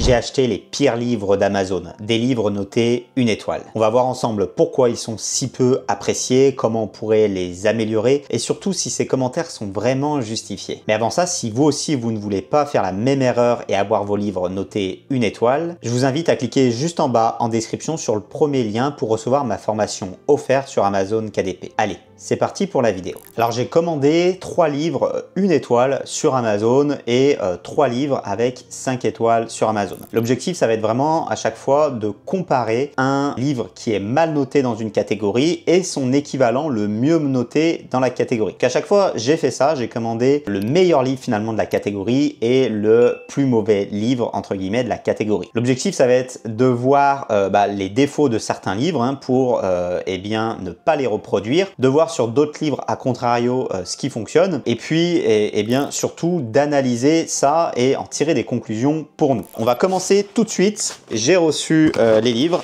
j'ai acheté les pires livres d'Amazon, des livres notés 1 étoile. On va voir ensemble pourquoi ils sont si peu appréciés, comment on pourrait les améliorer et surtout si ces commentaires sont vraiment justifiés. Mais avant ça, si vous aussi vous ne voulez pas faire la même erreur et avoir vos livres notés 1 étoile, je vous invite à cliquer juste en bas en description sur le premier lien pour recevoir ma formation offerte sur Amazon KDP. Allez, c'est parti pour la vidéo. Alors j'ai commandé 3 livres 1 étoile sur Amazon et 3 livres avec 5 étoiles sur Amazon. L'objectif, ça va être vraiment à chaque fois de comparer un livre qui est mal noté dans une catégorie et son équivalent le mieux noté dans la catégorie. À chaque fois, j'ai fait ça, j'ai commandé le meilleur livre finalement de la catégorie et le plus mauvais livre entre guillemets de la catégorie. L'objectif, ça va être de voir les défauts de certains livres pour eh bien ne pas les reproduire, de voir sur d'autres livres à contrario ce qui fonctionne et puis eh bien surtout d'analyser ça et en tirer des conclusions pour nous. On va commencer tout de suite. J'ai reçu les livres.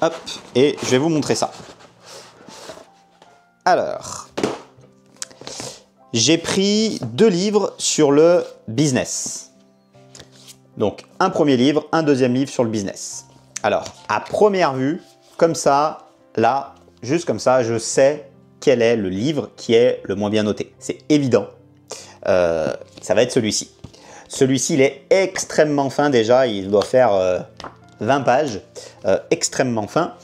Hop, et je vais vous montrer ça. Alors, j'ai pris 2 livres sur le business. Donc, un premier livre, un deuxième livre sur le business. Alors, à première vue, comme ça, là, juste comme ça, je sais quel est le livre qui est le moins bien noté. C'est évident. Ça va être celui-ci. Celui-ci, il est extrêmement fin déjà. Il doit faire 20 pages. Extrêmement fin.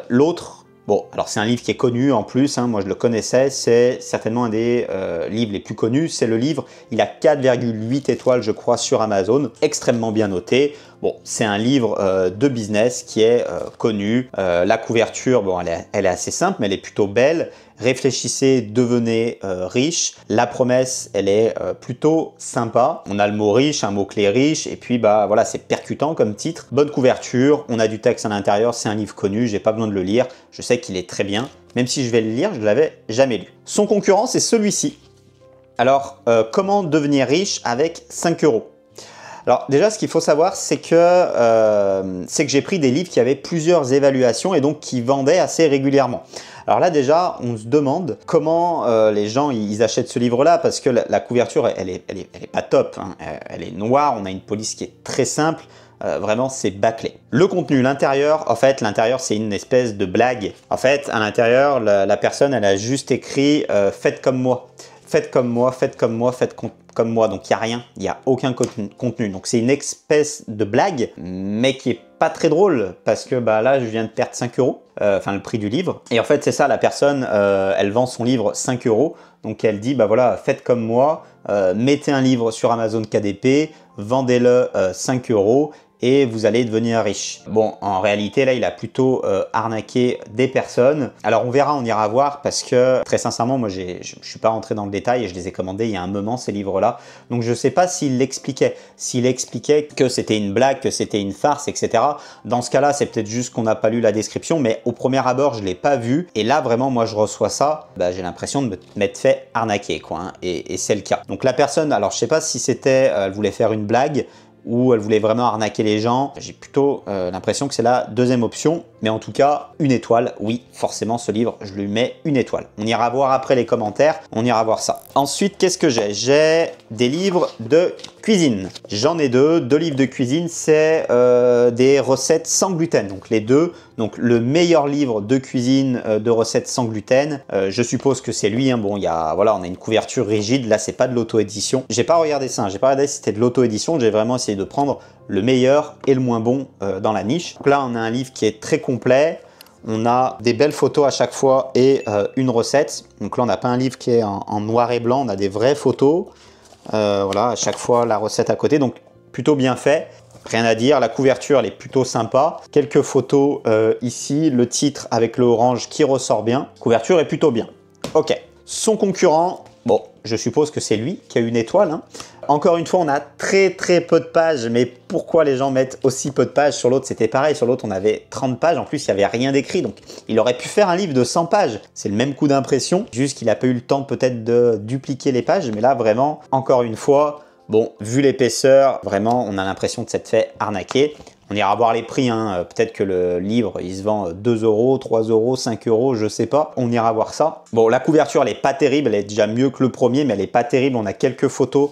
L'autre, bon, alors c'est un livre qui est connu en plus. Moi, je le connaissais. C'est certainement un des livres les plus connus. C'est le livre. Il a 4,8 étoiles, je crois, sur Amazon. Extrêmement bien noté. Bon, c'est un livre de business qui est connu. La couverture, bon, elle est assez simple, mais elle est plutôt belle. Réfléchissez, devenez riche. La promesse, elle est plutôt sympa. On a le mot riche, un mot-clé riche, et puis voilà, c'est percutant comme titre. Bonne couverture, on a du texte à l'intérieur, c'est un livre connu, j'ai pas besoin de le lire. Je sais qu'il est très bien, même si je vais le lire, je ne l'avais jamais lu. Son concurrent, c'est celui-ci. Alors, comment devenir riche avec 5 euros? Alors déjà, ce qu'il faut savoir, c'est que j'ai pris des livres qui avaient plusieurs évaluations et donc qui vendaient assez régulièrement. Alors là déjà, on se demande comment les gens ils achètent ce livre-là parce que la couverture, elle est pas top. Elle est noire, on a une police qui est très simple. Vraiment, c'est bâclé. Le contenu, l'intérieur, en fait, l'intérieur, c'est une espèce de blague. En fait, à l'intérieur, la personne, elle a juste écrit « Faites comme moi ». Faites comme moi, faites comme moi, faites comme moi. Donc, il n'y a rien, il n'y a aucun contenu. Donc, c'est une espèce de blague, mais qui est pas très drôle parce que là, je viens de perdre 5 euros, enfin le prix du livre. Et en fait, c'est ça, la personne, elle vend son livre 5 euros. Donc, elle dit, voilà, faites comme moi, mettez un livre sur Amazon KDP, vendez-le 5 euros. Et vous allez devenir riche. Bon, en réalité, là, il a plutôt arnaqué des personnes. Alors, on verra, on ira voir parce que, très sincèrement, moi, je ne suis pas rentré dans le détail et je les ai commandés il y a un moment, ces livres-là. Donc, je ne sais pas s'il l'expliquait. S'il expliquait que c'était une blague, que c'était une farce, etc. Dans ce cas-là, c'est peut-être juste qu'on n'a pas lu la description, mais au premier abord, je ne l'ai pas vu. Et là, vraiment, moi, je reçois ça. J'ai l'impression de m'être fait arnaquer, quoi. Et c'est le cas. Donc, la personne, alors, je ne sais pas si c'était, elle voulait faire une blague, ou elle voulait vraiment arnaquer les gens. J'ai plutôt l'impression que c'est la deuxième option. Mais en tout cas, 1 étoile. Oui, forcément, ce livre, je lui mets 1 étoile. On ira voir après les commentaires. On ira voir ça. Ensuite, qu'est-ce que j'ai? J'ai des livres de cuisine. J'en ai 2. 2 livres de cuisine, c'est des recettes sans gluten. Donc les 2. Donc le meilleur livre de cuisine de recettes sans gluten. Je suppose que c'est lui. Bon, voilà, on a une couverture rigide. Là, c'est pas de l'auto-édition. J'ai pas regardé ça. J'ai pas regardé si c'était de l'auto-édition. J'ai vraiment essayé de prendre le meilleur et le moins bon dans la niche. Donc là, on a un livre qui est très complet. On a des belles photos à chaque fois et une recette. Donc là, on n'a pas un livre qui est en noir et blanc. On a des vraies photos. Voilà, à chaque fois, la recette à côté. Donc, plutôt bien fait. Rien à dire. La couverture, elle est plutôt sympa. Quelques photos ici. Le titre avec le orange qui ressort bien. La couverture est plutôt bien. Ok. Son concurrent, bon, je suppose que c'est lui qui a 1 étoile. Encore une fois, on a très peu de pages, mais pourquoi les gens mettent aussi peu de pages? Sur l'autre, c'était pareil. Sur l'autre, on avait 30 pages. En plus, il n'y avait rien d'écrit. Donc, il aurait pu faire un livre de 100 pages. C'est le même coût d'impression. Juste qu'il n'a pas eu le temps peut-être de dupliquer les pages. Mais là, vraiment, encore une fois, bon, vu l'épaisseur, vraiment, on a l'impression de s'être fait arnaquer. On ira voir les prix, peut-être que le livre, il se vend 2 euros, 3 euros, 5 euros, je sais pas. On ira voir ça. Bon, la couverture, elle est pas terrible, elle est déjà mieux que le premier, mais elle est pas terrible. On a quelques photos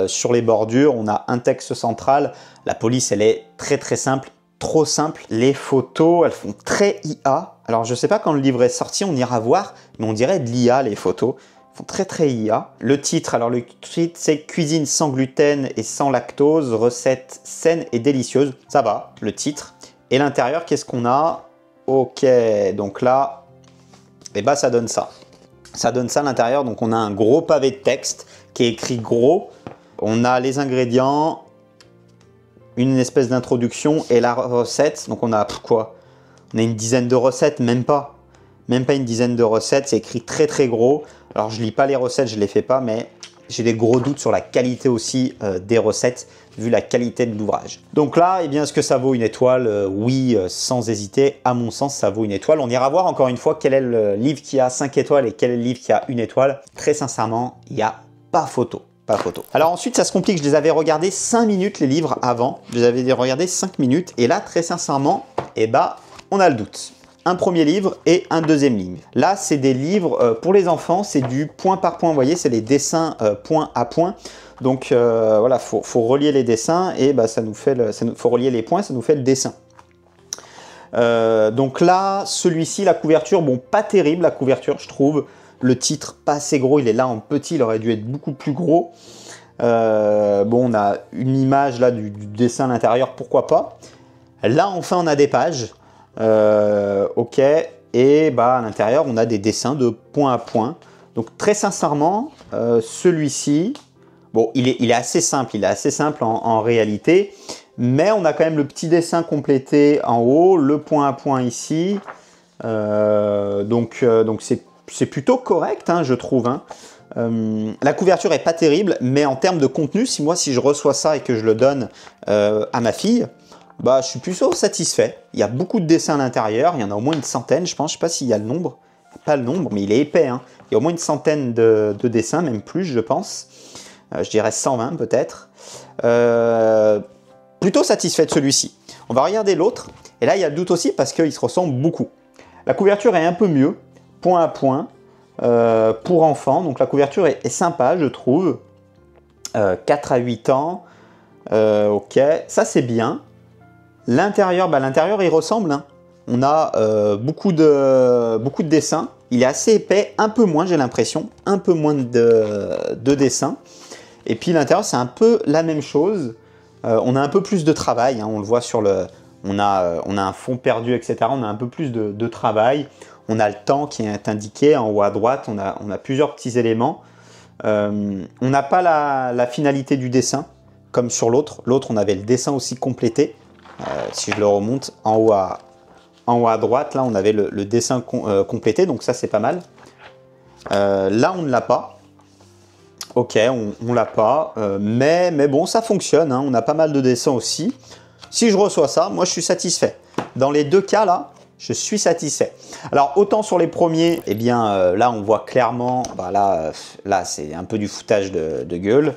Sur les bordures, on a un texte central. La police, elle est très très simple, trop simple. Les photos, elles font très IA. Alors, je sais pas quand le livre est sorti, on ira voir, mais on dirait de l'IA, les photos. Elles font très très IA. Le titre, alors le titre, c'est Cuisine sans gluten et sans lactose, recette saine et délicieuse. Ça va, le titre. Et l'intérieur, qu'est-ce qu'on a? Ok, donc là, et bah ça donne ça. Ça donne ça à l'intérieur, donc on a un gros pavé de texte qui est écrit gros. On a les ingrédients, une espèce d'introduction et la recette. Donc on a quoi? On a une dizaine de recettes, même pas une dizaine de recettes. C'est écrit très très gros. Alors je lis pas les recettes, je les fais pas, mais j'ai des gros doutes sur la qualité aussi des recettes, vu la qualité de l'ouvrage. Donc là, eh bien, est-ce que ça vaut une étoile? Oui, sans hésiter. À mon sens, ça vaut une étoile. On ira voir encore une fois quel est le livre qui a 5 étoiles et quel est le livre qui a une étoile. Très sincèrement, il n'y a pas photo. Pas photo. Alors ensuite, ça se complique. Je les avais regardés 5 minutes, les livres, avant. Je les avais regardés 5 minutes. Et là, très sincèrement, eh ben, on a le doute. Un premier livre et un deuxième livre. Là, c'est des livres pour les enfants. C'est du point par point. Vous voyez, c'est les dessins point à point. Donc voilà, faut relier les dessins et bah, ça nous fait faut relier les points, ça nous fait le dessin. Donc là, celui-ci, la couverture, bon, pas terrible la couverture, je trouve. Le titre, pas assez gros, il est là en petit, il aurait dû être beaucoup plus gros. Bon, on a une image là du dessin à l'intérieur, pourquoi pas. Là, enfin, on a des pages. Ok, et bah, à l'intérieur, on a des dessins de point à point. Donc très sincèrement, celui-ci, bon, il est assez simple, en réalité, mais on a quand même le petit dessin complété en haut, le point à point ici, donc c'est plutôt correct, hein, je trouve. Hein. La couverture est pas terrible, mais en termes de contenu, si je reçois ça et que je le donne à ma fille, bah, je suis plutôt satisfait. Il y a beaucoup de dessins à l'intérieur, il y en a au moins une centaine, je pense. Je sais pas s'il y a le nombre, pas le nombre, mais il est épais. Hein. Il y a au moins une centaine de dessins, même plus, je pense. Je dirais 120 peut-être. Plutôt satisfait de celui-ci. On va regarder l'autre. Et là, il y a le doute aussi parce qu'il se ressemble beaucoup. La couverture est un peu mieux, point à point, pour enfants. Donc la couverture est sympa, je trouve. 4 à 8 ans. Ok, ça c'est bien. L'intérieur, bah, l'intérieur il ressemble. Hein. On a beaucoup de dessins. Il est assez épais, un peu moins j'ai l'impression. Un peu moins de dessins. Et puis l'intérieur c'est un peu la même chose. On a un peu plus de travail. Hein. On le voit sur le... On a un fond perdu, etc. On a un peu plus de travail. On a le temps qui est indiqué en haut à droite. On a plusieurs petits éléments. On n'a pas la finalité du dessin, comme sur l'autre. L'autre, on avait le dessin aussi complété. Si je le remonte en haut à droite, là, on avait le dessin complété. Donc ça, c'est pas mal. Là, on ne l'a pas. Ok, on l'a pas. Mais bon, ça fonctionne. Hein. On a pas mal de dessins aussi. Si je reçois ça, moi, je suis satisfait. Dans les deux cas, là, je suis satisfait. Alors, autant sur les premiers, eh bien, là, on voit clairement, bah, là c'est un peu du foutage de gueule.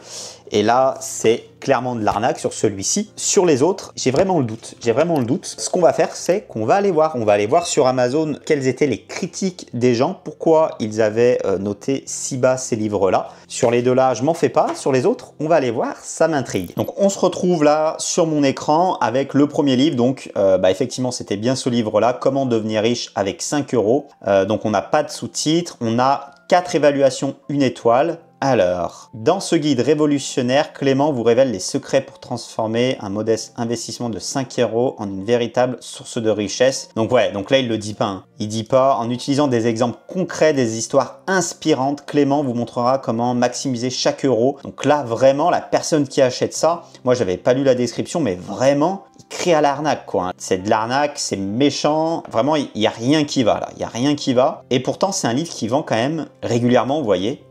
Et là, c'est clairement de l'arnaque sur celui-ci. Sur les autres, j'ai vraiment le doute. Ce qu'on va faire, c'est qu'on va aller voir. On va aller voir sur Amazon quelles étaient les critiques des gens. Pourquoi ils avaient noté si bas ces livres-là. Sur les deux-là, je m'en fais pas. Sur les autres, on va aller voir. Ça m'intrigue. Donc, on se retrouve là sur mon écran avec le premier livre. Donc, bah, effectivement, c'était bien ce livre-là. Comment devenir riche avec 5 euros. Donc, on n'a pas de sous-titres. On a 4 évaluations, 1 étoile. Alors, dans ce guide révolutionnaire, Clément vous révèle les secrets pour transformer un modeste investissement de 5 euros en une véritable source de richesse. Donc ouais, donc là il le dit pas. Hein. Il dit pas, en utilisant des exemples concrets, des histoires inspirantes, Clément vous montrera comment maximiser chaque euro. Donc là vraiment, la personne qui achète ça, moi j'avais pas lu la description, mais vraiment, il crie à l'arnaque quoi. Hein. C'est de l'arnaque, c'est méchant. Vraiment, il n'y a rien qui va là. Il n'y a rien qui va. Et pourtant, c'est un livre qui vend quand même régulièrement, vous voyez.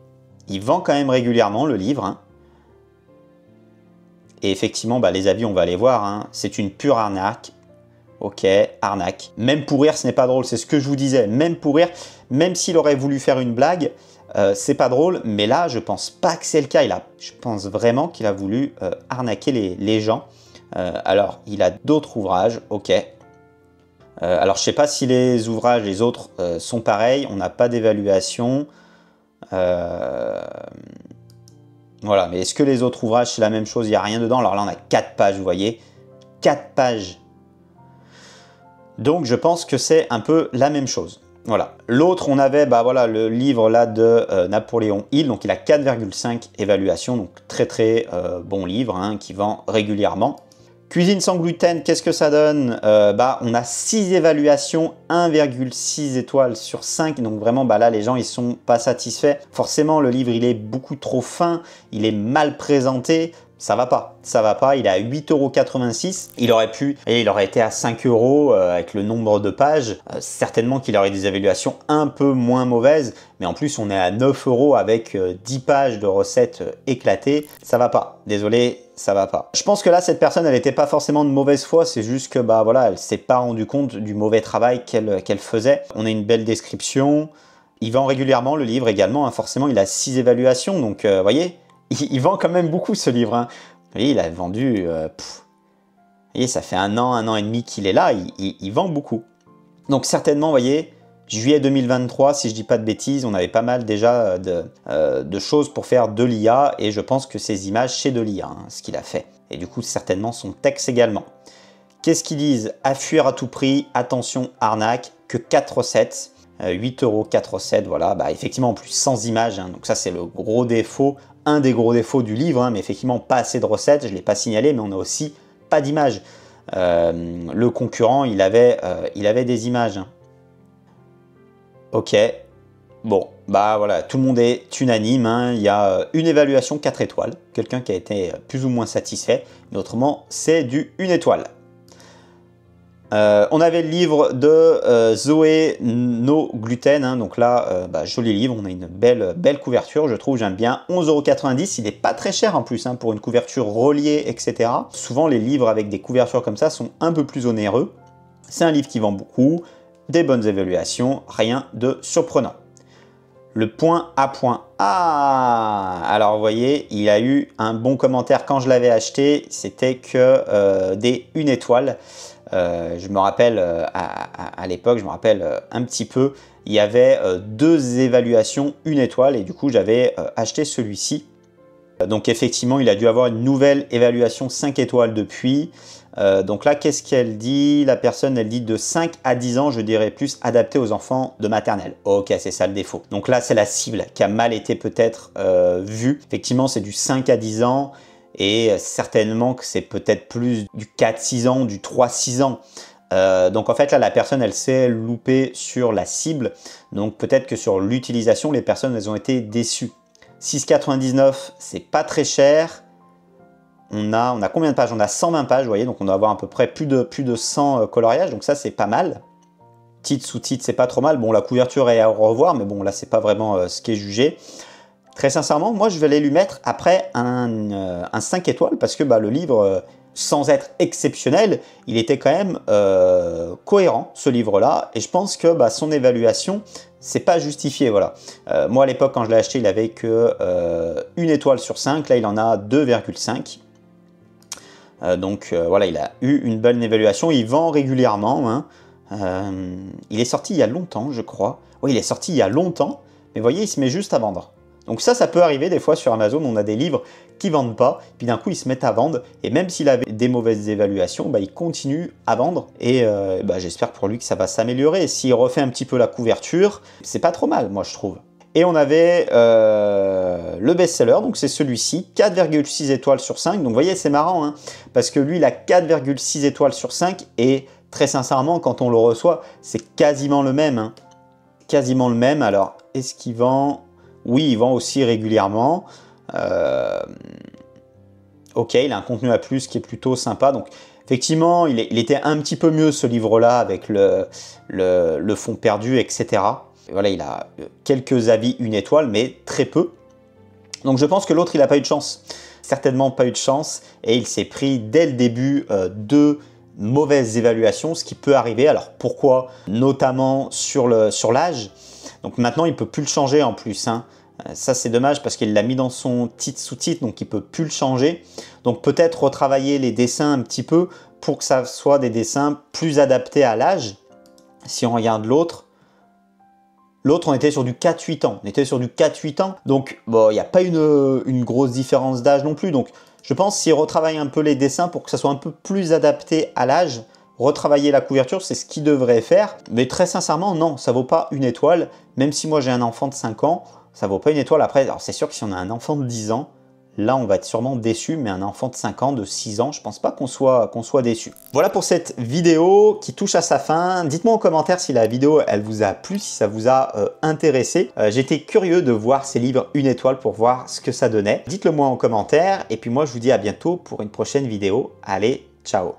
Il vend quand même régulièrement le livre. Hein. Et effectivement, bah, les avis, on va les voir. Hein. C'est une pure arnaque. Ok, arnaque. Même pour rire, ce n'est pas drôle. C'est ce que je vous disais. Même pour rire, même s'il aurait voulu faire une blague, c'est pas drôle. Mais là, je pense pas que c'est le cas. Je pense vraiment qu'il a voulu arnaquer les gens. Alors, il a d'autres ouvrages. Ok. Alors, je sais pas si les ouvrages, les autres, sont pareils. On n'a pas d'évaluation. Voilà, mais est-ce que les autres ouvrages, c'est la même chose? Il n'y a rien dedans. Alors là, on a 4 pages, vous voyez. 4 pages. Donc, je pense que c'est un peu la même chose. Voilà. L'autre, on avait voilà, le livre là de Napoléon Hill. Donc, il a 4,5 évaluations. Donc, très, très bon livre hein, qui vend régulièrement. Cuisine sans gluten, qu'est-ce que ça donne? On a 6 évaluations, 1,6 étoiles sur 5. Donc vraiment, là, les gens, ils sont pas satisfaits. Forcément, le livre, il est beaucoup trop fin. Il est mal présenté. Ça va pas. Ça va pas. Il est à 8,86 €. Il aurait été à 5 € avec le nombre de pages. Certainement qu'il aurait des évaluations un peu moins mauvaises. Mais en plus, on est à 9 € avec 10 pages de recettes éclatées. Ça va pas. Désolé, ça va pas. Je pense que là, cette personne, elle n'était pas forcément de mauvaise foi. C'est juste que, voilà, elle s'est pas rendu compte du mauvais travail qu'elle faisait. On a une belle description. Il vend régulièrement le livre également. Hein. Forcément, il a 6 évaluations. Donc, vous voyez, il vend quand même beaucoup ce livre. Hein. Vous voyez, il a vendu... vous voyez, ça fait un an et demi qu'il est là. Il vend beaucoup. Donc, certainement, vous voyez... Juillet 2023, si je dis pas de bêtises, on avait pas mal déjà de choses pour faire de l'IA et je pense que ces images, c'est de l'IA, hein, ce qu'il a fait. Et du coup, certainement son texte également. Qu'est-ce qu'ils disent? À fuir à tout prix, attention, arnaque, que 4 recettes, 8 €, 4 recettes, voilà. Effectivement, en plus, sans images, hein, donc ça, c'est le gros défaut, un des gros défauts du livre, hein, mais effectivement, pas assez de recettes, je ne l'ai pas signalé, mais on a aussi pas d'images. Le concurrent, il avait des images. Hein. Ok, bon, voilà, tout le monde est unanime, hein. Il y a une évaluation 4 étoiles, quelqu'un qui a été plus ou moins satisfait, mais autrement, c'est du 1 étoile. On avait le livre de Zoé No Gluten, hein, donc là, joli livre, on a une belle couverture, je trouve, j'aime bien, 11,90 €, il n'est pas très cher en plus, hein, pour une couverture reliée, etc. Souvent, les livres avec des couvertures comme ça sont un peu plus onéreux. C'est un livre qui vend beaucoup, des bonnes évaluations, rien de surprenant. Le point à point. Ah, alors vous voyez, il a eu un bon commentaire quand je l'avais acheté, c'était que des 1 étoile. Je me rappelle à l'époque, je me rappelle un petit peu, il y avait 2 évaluations 1 étoile et du coup j'avais acheté celui-ci. Donc effectivement, il a dû avoir une nouvelle évaluation 5 étoiles depuis. Donc là, qu'est-ce qu'elle dit? La personne, elle dit de 5 à 10 ans, je dirais plus adapté aux enfants de maternelle. Ok, c'est ça le défaut. Donc là, c'est la cible qui a mal été peut-être vue. Effectivement, c'est du 5 à 10 ans et certainement que c'est peut-être plus du 4-6 ans, du 3-6 ans. Donc en fait, là, la personne, elle s'est loupée sur la cible. Donc peut-être que sur l'utilisation, les personnes, elles ont été déçues. 6,99, c'est pas très cher. On a combien de pages? On a 120 pages, vous voyez, donc on doit avoir à peu près plus de 100 coloriages, donc ça c'est pas mal. Titre, sous-titre, c'est pas trop mal. Bon, la couverture est à revoir, mais bon, là c'est pas vraiment ce qui est jugé. Très sincèrement, moi je vais aller lui mettre après un 5 étoiles, parce que le livre, sans être exceptionnel, il était quand même cohérent, ce livre-là, et je pense que son évaluation, c'est pas justifié, voilà. Moi à l'époque, quand je l'ai acheté, il avait que 1 étoile sur 5, là il en a 2,5. Donc voilà, il a eu une bonne évaluation, il vend régulièrement. Hein. Il est sorti il y a longtemps, je crois. Oui, il est sorti il y a longtemps, mais vous voyez, il se met juste à vendre. Donc ça peut arriver des fois sur Amazon, on a des livres qui ne vendent pas, puis d'un coup ils se mettent à vendre, et même s'il avait des mauvaises évaluations, il continue à vendre, et j'espère pour lui que ça va s'améliorer. S'il refait un petit peu la couverture, c'est pas trop mal, moi je trouve. Et on avait le best-seller, donc c'est celui-ci, 4,6 étoiles sur 5. Donc vous voyez, c'est marrant, hein, parce que lui, il a 4,6 étoiles sur 5. Et très sincèrement, quand on le reçoit, c'est quasiment le même. Hein. Quasiment le même. Alors, est-ce qu'il vend? Oui, il vend aussi régulièrement. Ok, il a un contenu à plus qui est plutôt sympa. Donc, effectivement, il était un petit peu mieux ce livre-là avec le fond perdu, etc. Voilà, il a quelques avis 1 étoile, mais très peu. Donc je pense que l'autre, il n'a pas eu de chance. Certainement pas eu de chance. Et il s'est pris dès le début 2 mauvaises évaluations, ce qui peut arriver. Alors pourquoi? Notamment sur l'âge. Donc maintenant, il ne peut plus le changer en plus. Hein. Ça, c'est dommage parce qu'il l'a mis dans son titre sous-titre, donc il ne peut plus le changer. Donc peut-être retravailler les dessins un petit peu pour que ça soit des dessins plus adaptés à l'âge. Si on regarde l'autre, L'autre, on était sur du 4-8 ans. On était sur du 4-8 ans. Donc, bon, il n'y a pas une grosse différence d'âge non plus. Donc, je pense s'ils retravaillent un peu les dessins pour que ça soit un peu plus adapté à l'âge, retravailler la couverture, c'est ce qu'ils devraient faire. Mais très sincèrement, non, ça vaut pas une étoile. Même si moi, j'ai un enfant de 5 ans, ça vaut pas une étoile. Après, alors c'est sûr que si on a un enfant de 10 ans, là, on va être sûrement déçu, mais un enfant de 5 ans, de 6 ans, je pense pas qu'on soit déçu. Voilà pour cette vidéo qui touche à sa fin. Dites-moi en commentaire si la vidéo, elle vous a plu, si ça vous a intéressé. J'étais curieux de voir ces livres une étoile pour voir ce que ça donnait. Dites-le moi en commentaire. Et puis moi, je vous dis à bientôt pour une prochaine vidéo. Allez, ciao!